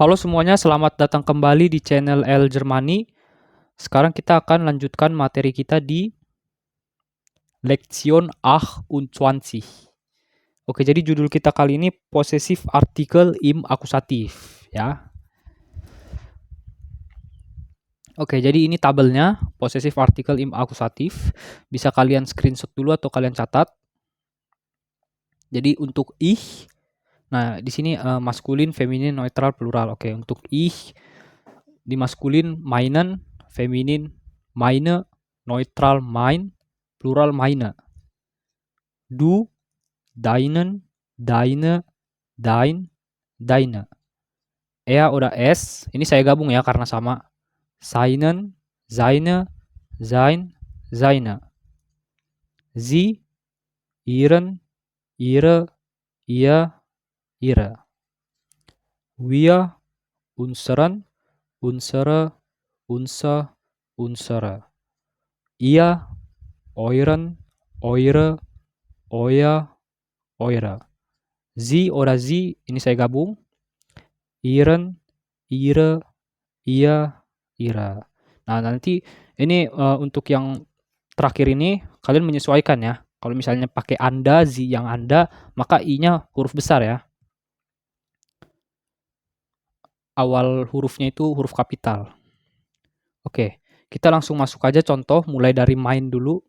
Halo semuanya, selamat datang kembali di channel L Germany. Sekarang kita akan lanjutkan materi kita di Lektion 28. Oke, jadi judul kita kali ini Possessive Artikel im Akusatif, ya. Oke, jadi ini tabelnya, Possessive Artikel im Akusatif. Bisa kalian screenshot dulu atau kalian catat. Jadi untuk ich, nah di sini maskulin, feminin, neutral, plural. Oke, untuk ich di maskulin meinen, feminin meine, neutral mein, plural meine. Du, deinen, deine, dein, deine. Er oder es, ini saya gabung ya karena sama. Seinen, seine, sein, seine. Sie, ihren, ihre, ihr, ihre. Wir, unseren, unsere, unser, unsere. Ihr, euren, eure, euer, eure. Sie oder sie, ini saya gabung. Ihren, ihre, ia, ira. Nah, nanti ini untuk yang terakhir ini kalian menyesuaikan ya. Kalau misalnya pakai Anda, zi yang Anda, maka i-nya huruf besar ya. Awal hurufnya itu huruf kapital. Oke, kita langsung masuk aja contoh mulai dari main dulu.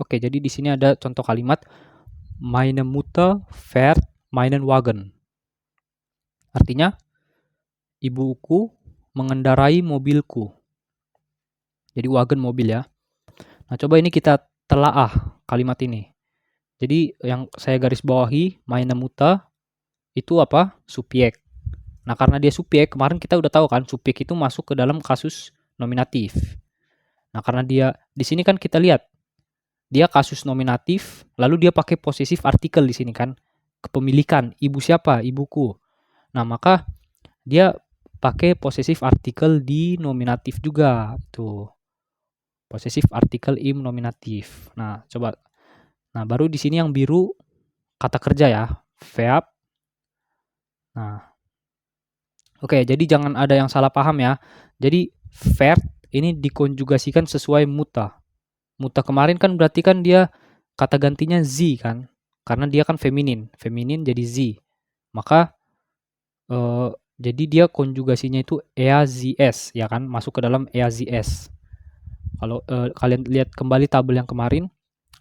Oke, jadi di sini ada contoh kalimat Meine Mutter fährt meinen Wagen. Artinya ibuku mengendarai mobilku. Jadi wagen mobil ya. Nah, coba ini kita telaah kalimat ini. Jadi yang saya garis bawahi, meine Mutter itu apa? Subjek. Nah, karena dia subjek, kemarin kita udah tahu kan, subjek itu masuk ke dalam kasus nominatif. Nah, karena dia di sini kan kita lihat dia kasus nominatif, lalu dia pakai posesif artikel di sini kan, kepemilikan, ibu siapa? Ibuku. Nah, maka dia pakai posesif artikel di nominatif juga tuh. Posesif artikel im nominatif. Nah, coba. Nah, baru di sini yang biru kata kerja ya, verb. Nah, oke, jadi jangan ada yang salah paham ya. Jadi verb ini dikonjugasikan sesuai muta. Muta kemarin kan berarti kan dia kata gantinya z kan, karena dia kan feminin, feminin jadi z. Maka jadi dia konjugasinya itu eazs ya kan, masuk ke dalam eazs. Kalau kalian lihat kembali tabel yang kemarin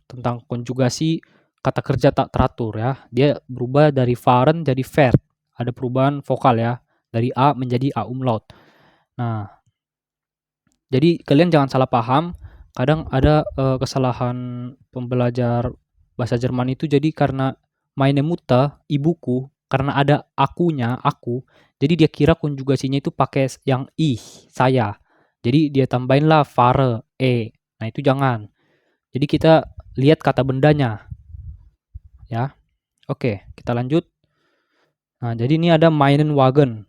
tentang konjugasi kata kerja tak teratur ya, dia berubah dari fahren jadi verb. Ada perubahan vokal ya, dari a menjadi a umlaut. Nah, jadi kalian jangan salah paham. Kadang ada kesalahan pembelajar bahasa Jerman itu jadi karena meine Mutter, ibuku, karena ada akunya, aku, jadi dia kira konjugasinya itu pakai yang ich, saya. Jadi dia tambahin lah fahre, Nah, itu jangan. Jadi kita lihat kata bendanya. Ya. Oke, kita lanjut. Nah, jadi ini ada meinen Wagen.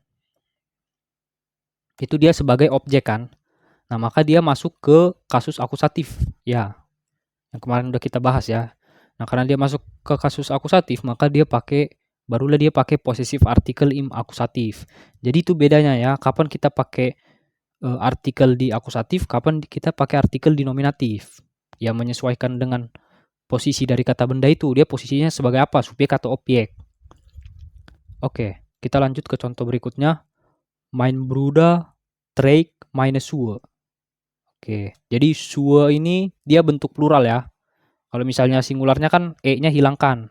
Itu dia sebagai objek kan. Nah, maka dia masuk ke kasus akusatif. Ya. Yang kemarin udah kita bahas ya. Nah, karena dia masuk ke kasus akusatif, maka barulah dia pakai posesif artikel im akusatif. Jadi itu bedanya ya, kapan kita pakai artikel di akusatif, kapan kita pakai artikel di nominatif. Yang menyesuaikan dengan posisi dari kata benda itu, dia posisinya sebagai apa? Subjek atau objek. Oke, kita lanjut ke contoh berikutnya. Mein Bruder trägt meine Schuhe. Oke, jadi Schuhe ini dia bentuk plural ya. Kalau misalnya singularnya kan e-nya hilangkan,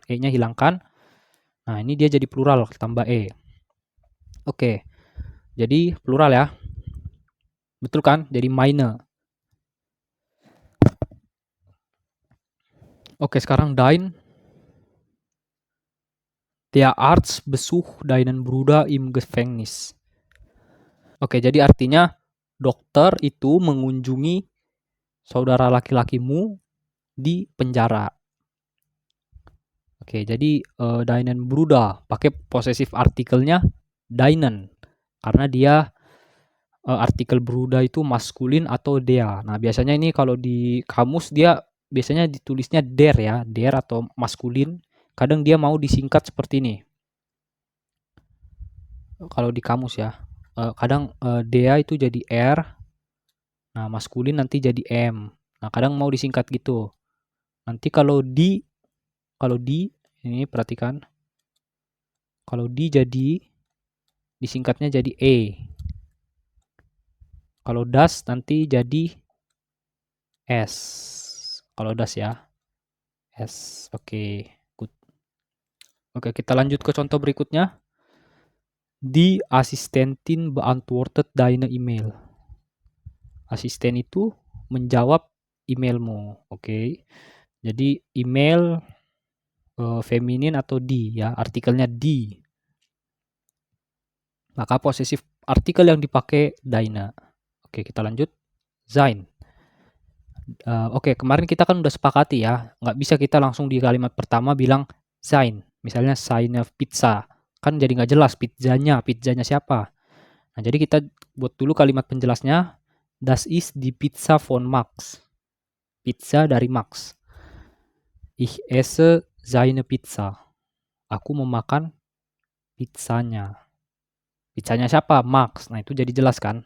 Nah, ini dia jadi plural tambah e. Oke. Jadi plural ya. Betul kan? Jadi meine. Oke, sekarang dein. Der Arzt besucht deinen Bruder im Gefängnis. Oke, jadi artinya dokter itu mengunjungi saudara laki-lakimu di penjara. Oke, jadi deinen Bruder pakai posesif artikelnya deinen karena dia artikel Bruder itu maskulin atau der. Nah, biasanya ini kalau di kamus dia biasanya ditulisnya der ya, der atau maskulin. Kadang dia mau disingkat seperti ini. Kalau di kamus ya. kadang dia itu jadi R, nah maskulin nanti jadi M. Nah kadang mau disingkat gitu. Nanti kalau di ini perhatikan, kalau di jadi disingkatnya jadi E. Kalau das nanti jadi S. Kalau das ya S. Oke, good. Oke, kita lanjut ke contoh berikutnya. Die Assistentin beantwortet deine E-Mail. Asisten itu menjawab emailmu. Oke. Jadi email feminin atau di ya, artikelnya di. Maka posesif artikel yang dipakai deine. Oke, kita lanjut. Sein. Oke, kemarin kita kan udah sepakati ya, nggak bisa kita langsung di kalimat pertama bilang sein. Misalnya seine Pizza. Kan jadi nggak jelas pizzanya siapa. Nah, jadi kita buat dulu kalimat penjelasnya. Das ist die Pizza von Max. Pizza dari Max. Ich esse seine Pizza. Aku memakan pizzanya. Pizzanya siapa? Max. Nah, itu jadi jelas kan?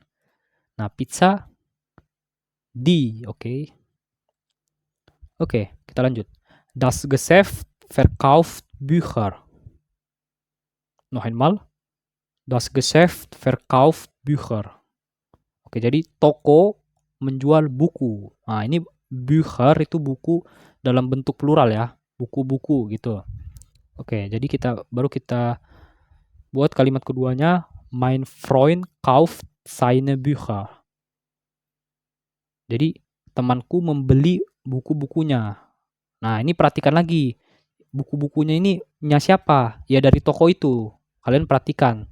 Nah, pizza die, oke. Oke, kita lanjut. Das Geschäft verkauft Bücher. Noch einmal. Das Geschäft verkauft Bücher. Oke, jadi toko menjual buku. Nah, ini Bücher itu buku dalam bentuk plural ya. Buku-buku gitu. Oke, jadi kita buat kalimat keduanya. Mein Freund kauft seine Bücher. Jadi, temanku membeli buku-bukunya. Nah, ini perhatikan lagi. Buku-bukunya ini nya siapa? Ya dari toko itu. Kalian perhatikan.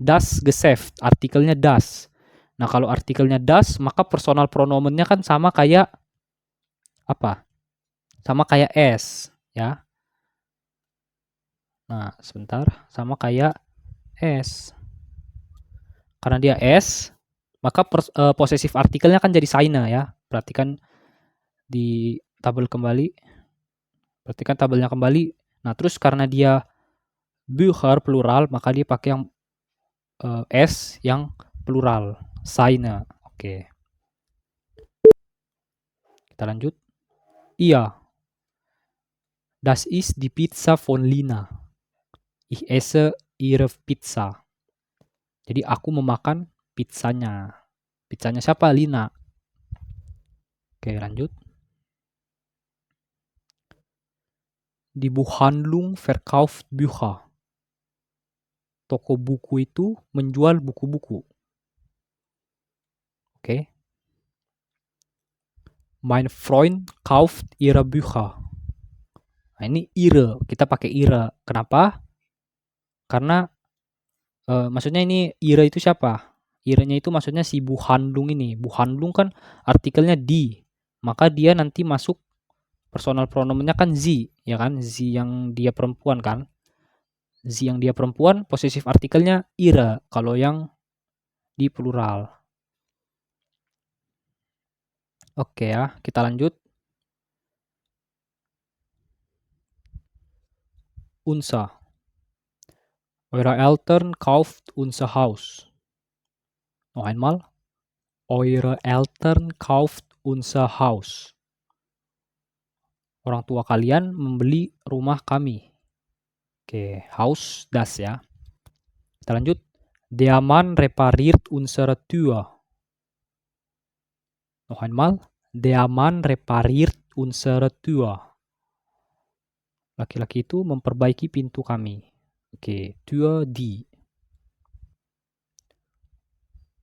Das Geschäft, artikelnya das. Nah, kalau artikelnya das, maka personal pronomennya kan sama kayak apa? Sama kayak s, ya. Nah, sebentar, sama kayak s. Karena dia s, maka posesif artikelnya kan jadi seine ya. Perhatikan di tabel kembali. Perhatikan tabelnya kembali. Nah, terus karena dia Bücher plural, maka dia pakai yang s yang plural, seine. Oke. Kita lanjut. Iya. Das ist die Pizza von Lina. Ich esse ihre Pizza. Jadi aku memakan pizzanya. Pizzanya siapa? Lina. Oke, lanjut. Die Buchhandlung verkauft Bücher. Toko buku itu menjual buku-buku. Oke. Mein Freund kauft ihre Bücher. Nah, ini ihre. Kita pakai ihre. Kenapa? Karena maksudnya ini ihre itu siapa? Ihre-nya itu maksudnya si Buchhandlung ini. Buchhandlung kan artikelnya di. Maka dia nanti masuk personal pronomennya kan sie, ya kan? Sie yang dia perempuan kan? Sie yang dia perempuan, posesif artikelnya ihre kalau yang di plural. Oke ya, kita lanjut. Unser. Eure Eltern kauft unser Haus. Noch einmal. Eure Eltern kauft unser Haus. Orang tua kalian membeli rumah kami. Oke, Haus das ya. Kita lanjut. Der Mann repariert unsere Tür. Noch einmal. Der Mann repariert unsere Tür. Laki-laki itu memperbaiki pintu kami. Oke, Tür die.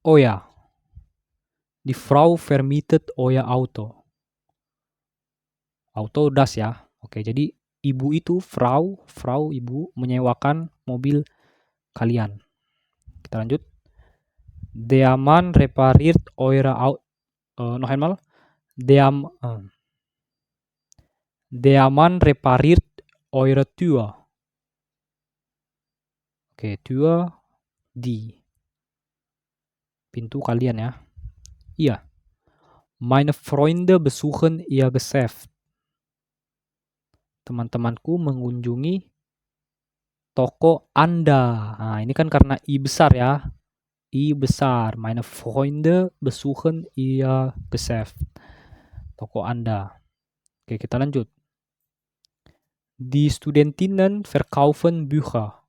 Oh ya. Die Frau vermietet euer Auto. Auto das ya. Oke, jadi ibu itu Frau ibu menyewakan mobil kalian. Kita lanjut. Der Mann repariert eure Auto. Noch einmal. Der Mann repariert eure Tür. Oke, Tür die. Pintu kalian ya. Iya. Meine Freunde besuchen ihr Geschäft. Teman-temanku mengunjungi toko Anda. Nah, ini kan karena I besar ya. I besar. Meine Freunde besuchen ihr Geschäft. Toko Anda. Oke, kita lanjut. Die Studentinnen verkaufen Bücher.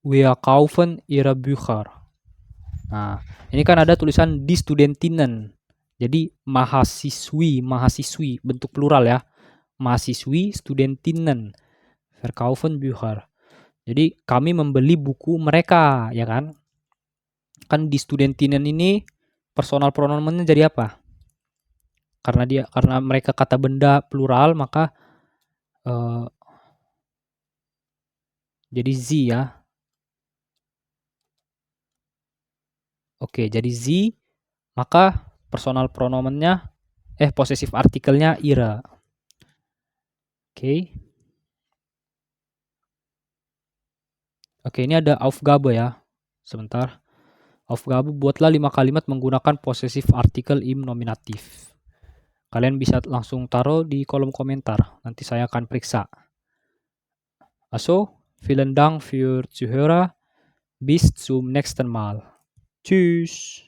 Wir kaufen ihre Bücher. Nah, ini kan ada tulisan die Studentinnen. Jadi mahasiswi, bentuk plural ya. Mahasiswi, Studentinnen, verkaufen Bücher. Jadi kami membeli buku mereka, ya kan? Kan di Studentinnen ini personal pronomennya jadi apa? Karena mereka kata benda plural, maka jadi sie ya. Oke, jadi sie, maka personal pronomennya possessive artikelnya ihre. Oke. Oke, ini ada Aufgabe ya. Sebentar. Aufgabe, buatlah 5 kalimat menggunakan possessive artikel im nominatif. Kalian bisa langsung taruh di kolom komentar. Nanti saya akan periksa. Also, vielen Dank für Zuhörer. Bis zum nächsten Mal. Tschüss.